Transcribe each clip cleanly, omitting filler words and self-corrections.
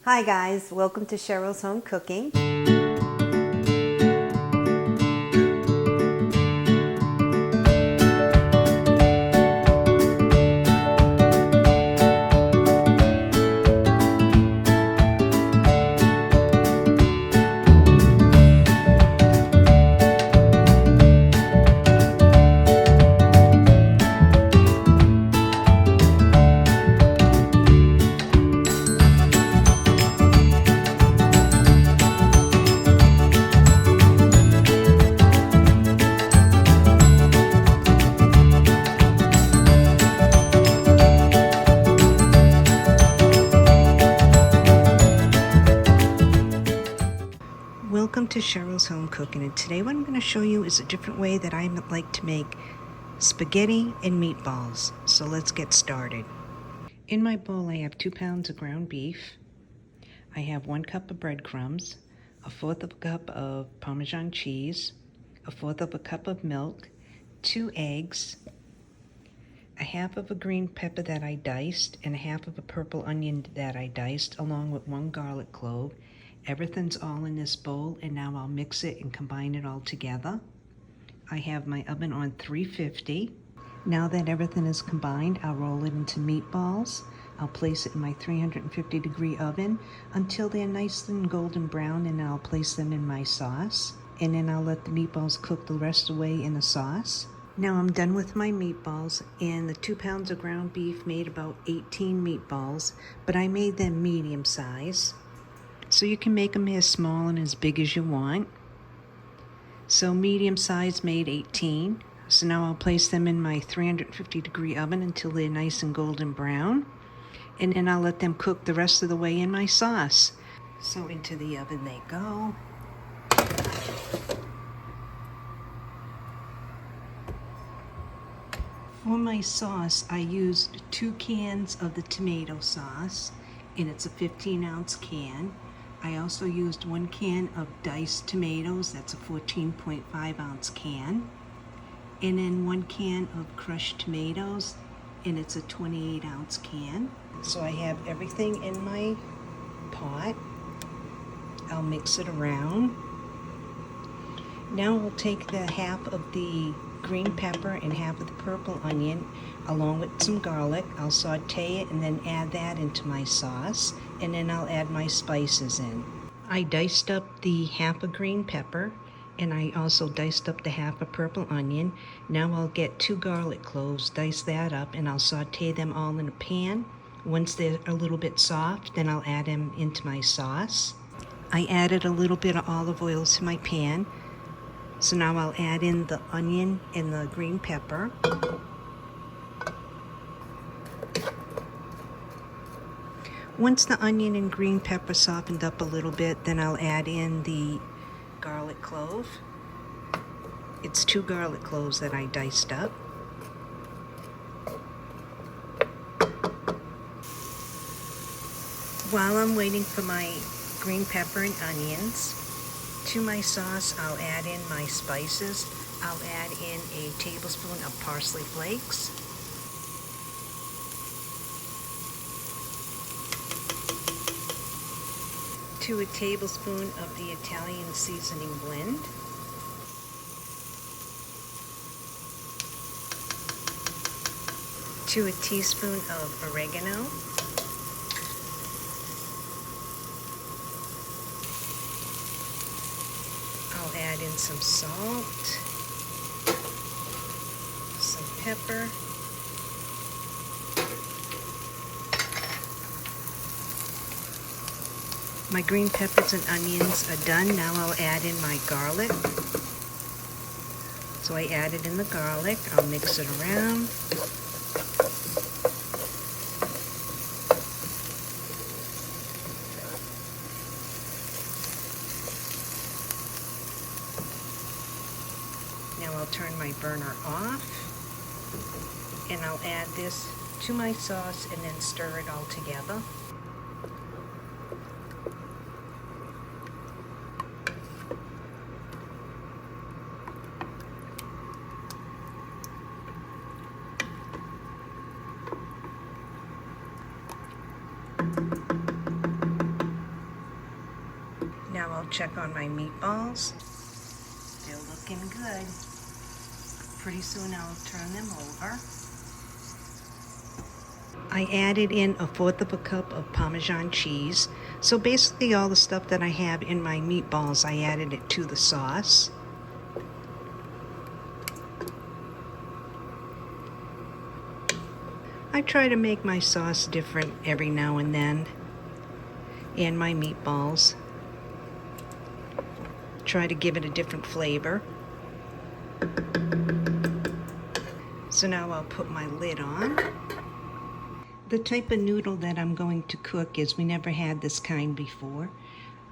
Hi guys, welcome to Cheryl's Home Cooking. Welcome to Cheryl's Home Cooking, and today what I'm going to show you is a different way that I like to make spaghetti and meatballs. So let's get started. In my bowl I have 2 pounds of ground beef. I have 1 cup of breadcrumbs, 1/4 of a cup of Parmesan cheese, 1/4 of a cup of milk, 2 eggs, 1/2 of a green pepper that I diced, and 1/2 of a purple onion that I diced, along with 1 garlic clove. Everything's all in this bowl, and now I'll mix it and combine it all together. I have my oven on 350. Now that everything is combined, I'll roll it into meatballs. I'll place it in my 350-degree oven until they're nice and golden brown, and then I'll place them in my sauce. And then I'll let the meatballs cook the rest of the way in the sauce. Now I'm done with my meatballs, and the 2 pounds of ground beef made about 18 meatballs, but I made them medium size. So you can make them as small and as big as you want. So medium size made 18. So now I'll place them in my 350-degree oven until they're nice and golden brown. And then I'll let them cook the rest of the way in my sauce. So into the oven they go. For my sauce, I used 2 cans of the tomato sauce, and it's a 15-ounce can. I also used 1 can of diced tomatoes, that's a 14.5-ounce can. And then 1 can of crushed tomatoes, and it's a 28-ounce can. So I have everything in my pot. I'll mix it around. Now I'll take the 1/2 of the green pepper and 1/2 of the purple onion, along with some garlic. I'll saute it and then add that into my sauce, and then I'll add my spices in. I diced up the 1/2 of green pepper, and I also diced up the 1/2 of purple onion. Now I'll get 2 garlic cloves, dice that up, and I'll saute them all in a pan. Once they're a little bit soft, then I'll add them into my sauce. I added a little bit of olive oil to my pan. So now I'll add in the onion and the green pepper. Once the onion and green pepper softened up a little bit, then I'll add in the garlic clove. It's 2 garlic cloves that I diced up. While I'm waiting for my green pepper and onions, to my sauce, I'll add in my spices. I'll add in a tablespoon of Parsley Flakes, to a tablespoon of the Italian seasoning blend, to a teaspoon of oregano, I'll add in some salt, some pepper, my green peppers and onions are done. Now I'll add in my garlic. So I added in the garlic. I'll mix it around. Now I'll turn my burner off, and I'll add this to my sauce and then stir it all together. Now I'll check on my meatballs. They're looking good. Pretty soon I'll turn them over. I added in 1/4 cup of Parmesan cheese. So basically all the stuff that I have in my meatballs, I added it to the sauce. I try to make my sauce different every now and then, and my meatballs. Try to give it a different flavor. So now I'll put my lid on. The type of noodle that I'm going to cook is, we never had this kind before.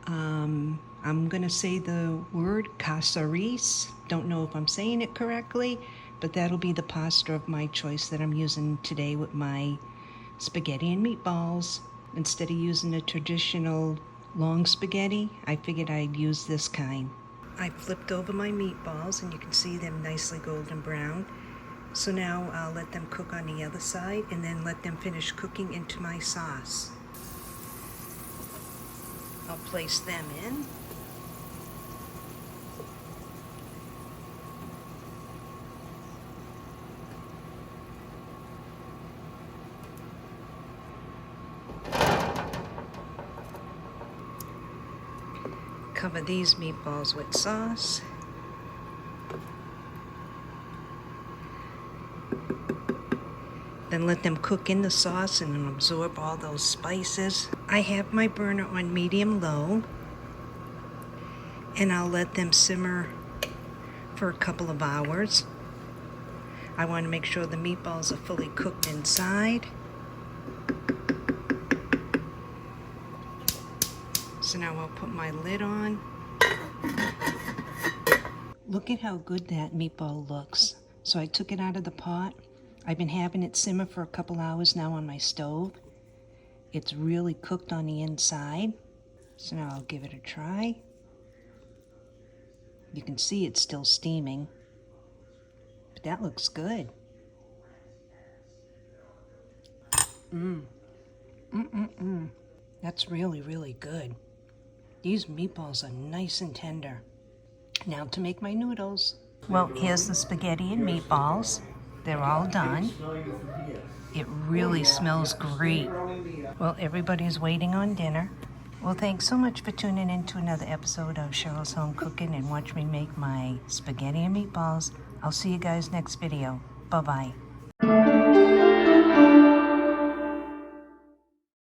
I'm gonna say the word CASARECCE. Don't know if I'm saying it correctly, but that'll be the pasta of my choice that I'm using today with my spaghetti and meatballs. Instead of using a traditional long spaghetti, I figured I'd use this kind. I flipped over my meatballs and you can see them nicely golden brown. So now I'll let them cook on the other side and then let them finish cooking into my sauce. I'll place them in. Cover these meatballs with sauce. Then let them cook in the sauce and absorb all those spices. I have my burner on medium-low, and I'll let them simmer for a couple of hours. I want to make sure the meatballs are fully cooked inside. So now I'll put my lid on. Look at how good that meatball looks. So I took it out of the pot. I've been having it simmer for a couple hours now on my stove. It's really cooked on the inside. So now I'll give it a try. You can see it's still steaming, but that looks good. That's really, really good. These meatballs are nice and tender. Now to make my noodles. Well, here's the spaghetti and meatballs. They're all done. It really smells great. Well, everybody's waiting on dinner. Well, thanks so much for tuning in to another episode of Cheryl's Home Cooking and watch me make my spaghetti and meatballs. I'll see you guys next video. Bye-bye.